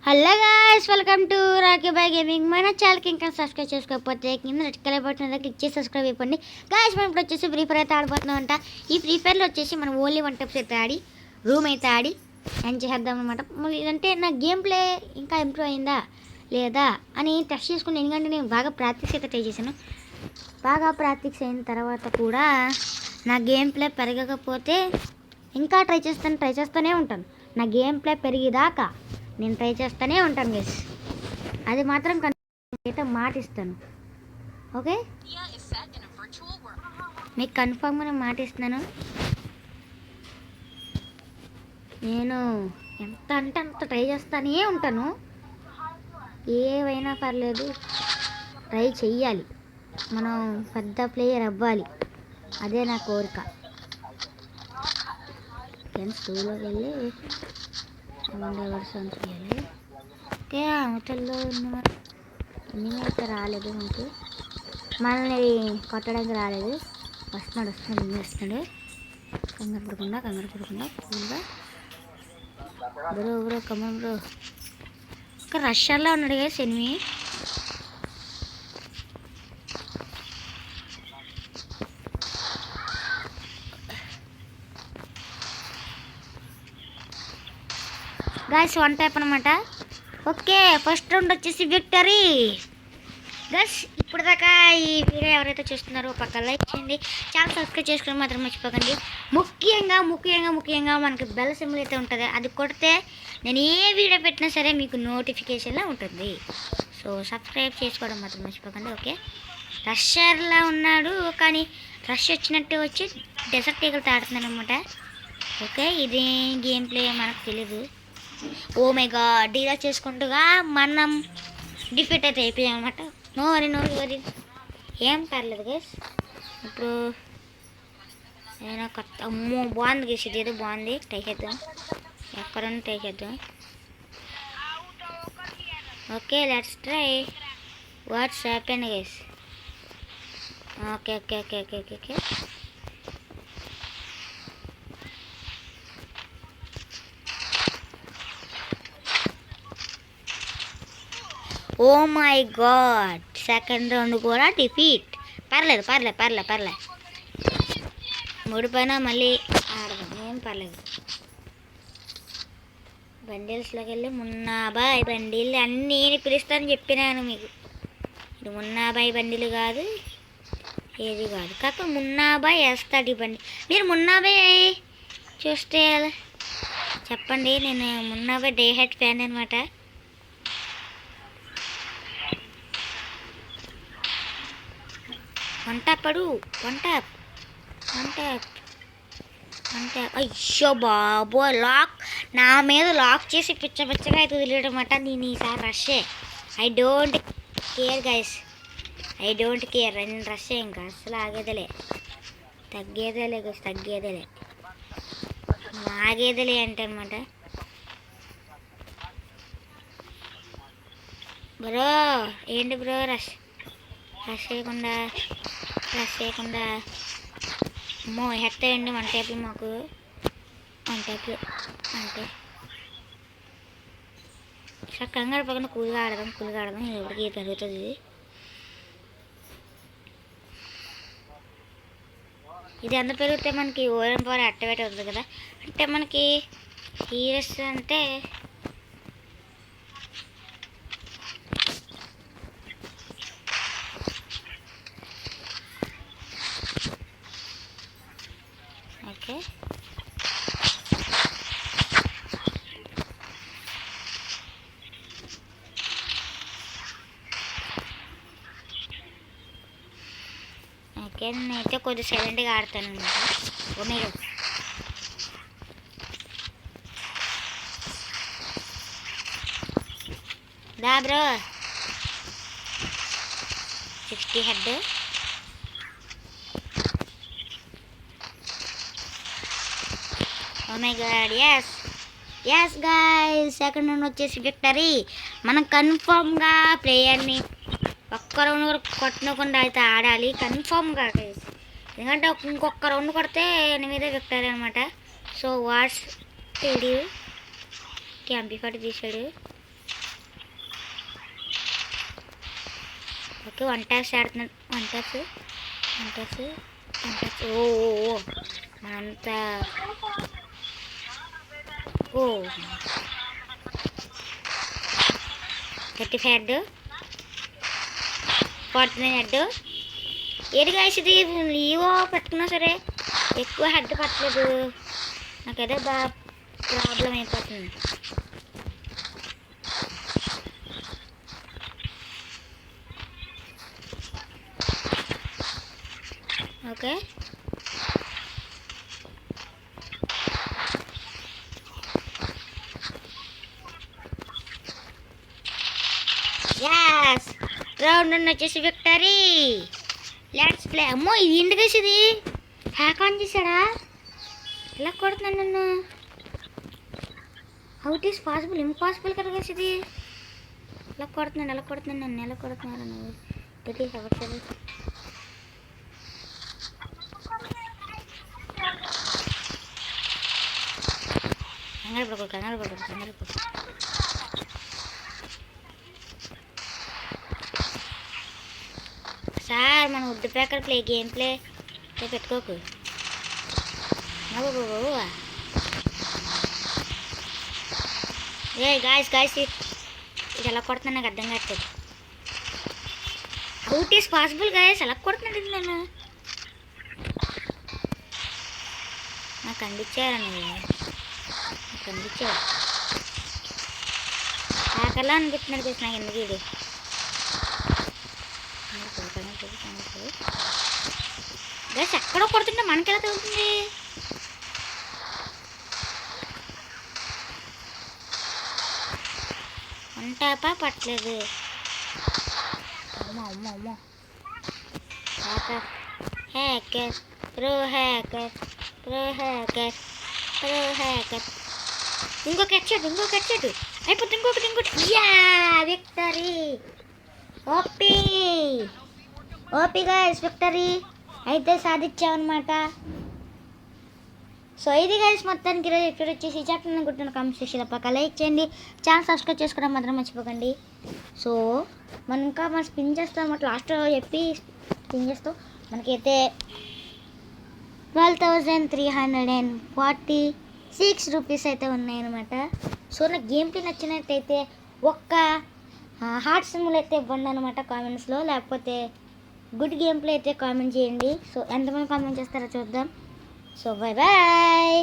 Hello guys, welcome to Rocky boy gaming. మన ఛానల్కి ఇంకా సబ్స్క్రైబ్ చేసుకోకపోతే కింద రెడ్ కలర్ బటన్ మీద క్లిక్ చేసి సబ్స్క్రైబ్ అయిపోండి గాయ్స్. మనం ఇప్పుడు వచ్చేసి ఫ్రీ ఫైర్ అయితే ఆడిపోతున్నాం అంట. ఈ ఫ్రీ ఫైర్లో వచ్చేసి మనం ఓన్లీ 1 టైప్స్ అయితే ఆడి రూమ్ అయితే ఆడి ఎంజాయ్ చేద్దాం అనమాట. అంటే నా గేమ్ ప్లే ఇంకా ఇంప్రూవ్ అయిందా లేదా అని టెస్ట్ చేసుకుని, ఎందుకంటే నేను బాగా ప్రాక్టీస్ అయితే ట్రై చేశాను. బాగా ప్రాక్టీస్ అయిన తర్వాత కూడా నా గేమ్ ప్లే పెరగకపోతే ఇంకా ట్రై చేస్తూనే ఉంటాను. నా గేమ్ ప్లే పెరిగేదాకా నేను ట్రై చేస్తూనే ఉంటాను గైస్. అది మాత్రం అయితే మాట ఇస్తాను. ఓకే, మీకు కన్ఫామ్గా నేను మాట ఇస్తున్నాను. నేను ఎంత అంటే అంత ట్రై చేస్తూనే ఉంటాను. ఏవైనా పర్లేదు, ట్రై చెయ్యాలి. మనం పెద్ద ప్లేయర్ అవ్వాలి, అదే నా కోరిక. ఫ్రెండ్స్ 2లోకి వెళ్ళి చేయాలి. ఓకే, అవతల్లో ఉన్న ఎనిమిది అయితే రాలేదు, మనల్ని కొట్టడానికి రాలేదు. వస్తున్నాడు. కంగారు పడకుండా కూల్గా బ్రో కమన్ బ్రో. ఒక రష్యాలో ఉన్నాడు కదా ఎనిమి. గాయ్స్ 1 టైప్ అనమాట. ఓకే, ఫస్ట్ రౌండ్ వచ్చేసి విక్టరీ గైస్. ఇప్పుడు దాకా ఈ వీడియో ఎవరైతే చూస్తున్నారో పక్క లైక్ చేయండి, ఛానల్ సబ్స్క్రైబ్ చేసుకుని మాత్రం మర్చిపోకండి. ముఖ్యంగా మనకి బెల్ సింబల్ అయితే ఉంటుంది, అది కొడితే నేను ఏ వీడియో పెట్టినా సరే మీకు నోటిఫికేషన్లో ఉంటుంది. సో సబ్స్క్రైబ్ చేసుకోవడం మాత్రం మర్చిపోకండి. ఓకే, రష్యర్లా ఉన్నాడు, కానీ రష్ వచ్చినట్టు వచ్చి డెసర్ట్ ఈగలు తాడుతున్నాడు అనమాట. ఓకే, ఇది గేమ్ ప్లే మనకు తెలీదు. ఓ మై గాడ్, ఇలా చేసుకుంటుగా మనం డిఫీట్ అయితే అయిపోయాం అనమాట. నో వరీ ఏం పర్లేదు గైస్. ఇప్పుడు ఏదైనా కొత్త అమ్మో బాగుంది గైస్, ఇది ఏదో బాగుంది. ట్రై చేద్దాం, ఎక్కడన్నా ట్రై చేద్దాం. Okay, let's try. What's happen guys. Okay. Oh my god, second round కూడా డిఫీట్. పర్లేదు. 3 పైన మళ్ళీ ఆడదాం, ఏం పర్లేదు. బండిల్స్లోకి వెళ్ళి మున్నాబాయ్ బండిల్ అన్నీ పిలుస్తానని చెప్పినాను మీకు. ఇది మున్నాబాయ్ బండిలు కాదు, ఏది కాదు, కాక మున్నాబాయ్ వేస్తాడు ఈ బండి. మీరు మున్నాబాయ్ చూస్తే చెప్పండి, నేను మున్నాబాయ్ డే హెడ్ ఫ్యాన్ అనమాట. One tap. అయ్యో బాబో, లాక్ నా మీద లాక్ చేసి పిచ్చగా అయితే వదిలేడమాట. నేను ఈసారి రష్షే. ఐ డోంట్ కేర్ గైస్, నేను రష్షే. ఇంకా అసలు ఆగేదలే, తగ్గేదేలే ఆగేదలే అంటే అనమాట. బ్రో ఏంటి బ్రో, రష్ చేయకుండా అమ్మో హెట్టేయండి. 1 టైప్లు మాకు 1 టైప్లు అంటే సార్ కంగారు పక్కన కూల్గా ఆడదాం. ఎవరికి పెరుగుతుంది. ఇది ఎంత పెరిగితే మనకి ఓరం పవర్ యాక్టివేట్ అవుతుంది కదా. అంటే మనకి హీరోస్ అంటే ఓకే. నేనైతే కొద్దిగా సైలెంట్గా ఆడతాను అనమాట. దా bro 60 head. Oh my God, yes guys, second round వచ్చేసి విక్టరీ. మనం కన్ఫామ్గా ప్లేయర్ని ఒక్క రౌండ్ కూడా కొట్టకుండా అయితే ఆడాలి కన్ఫామ్గా గైస్. ఎందుకంటే ఇంకొక రౌండ్ కొడితే ఎనిమిదే విక్టరీ అనమాట. సో వాట్స్ క్యాంపీ ఫాటి తీసాడు. ఓకే 1 ట్యాప్స్ ఆడుతున్నాడు. 1 ట్యాప్స్ ఓ ఓ ఓ మనంతా ఓ 35 హెడ్ 49 హెడ్. ఏది గాయస్ ఇది లీవో పెట్టుకున్నా సరే ఎక్కువ హెడ్ పట్టలేదు. నాకైతే బాగా ప్రాబ్లం అయిపోతుంది. ఓకే యాస్ రౌండ్ వచ్చేసి విక్టరీ. Let's play. అమ్మో ఇది ఏంటి గైస్ ఇది హ్యాక్ ఆన్ చేశాడా? ఎలా కొడుతున్నాను నన్ను? How it is possible? Impossible కదా గైస్ ఇది. ఎలా కొడుతున్నాను నన్ను ఎలా కొడుతున్నారు నువ్వు? ఇట్ ఈస్ అవసరం. కంగారు పడుకో. సార్ మన వుడ్ ప్యాకర్ గేమ్ ప్లే పెట్టుకోకు. ఏ గాయస్ ఇది ఎలా కొడుతున్నా నాకు అర్థం కావట్లేదు. How it is possible guys ఎలా కొడుతున్నాడు ఇది నేను? నాకు అందించారు హ్యాకర్లా అనిపిస్తున్నాడు కదా నాకు. ఎందుకు ఇది గైస్ ఎక్కడో కొడుతుంటే మనకెలా తగ్గుతుంది? వంటాపా పట్టలేదు. అమ్మో హ్యాకర్ ప్రో హ్యాకర్. ఇంకొక హెడ్షాట్ అయిపోతుంది. ఇంకోటి yeah victory. OP guys victory అయితే సాధించామన్నమాట. సో ఇది గైస్ మొత్తానికి ఈరోజు ఎక్కడ వచ్చేసి చాప్టర్ అనుకుంటున్న కామెంట్ సెక్షన్ తప్పక లైక్ చేయండి. ఛానల్ సబ్స్క్రైబ్ చేసుకోవడం మాత్రం మర్చిపోకండి. సో మనం ఇంకా స్పిన్ చేస్తాం అన్నమాట. లాస్ట్లో చెప్పి స్పిన్ చేస్తాం. మనకైతే 12,346 రూపీస్ అయితే ఉన్నాయన్నమాట. సో నాకు గేమ్ ప్లే నచ్చినట్టయితే ఒక్క హార్ట్ సింబల్ అయితే ఇవ్వండి అనమాట కామెంట్స్లో. లేకపోతే గుడ్ గేమ్ ప్లే అయితే కామెంట్ చేయండి. సో ఎంతమంది కామెంట్ చేస్తారో చూద్దాం. So bye.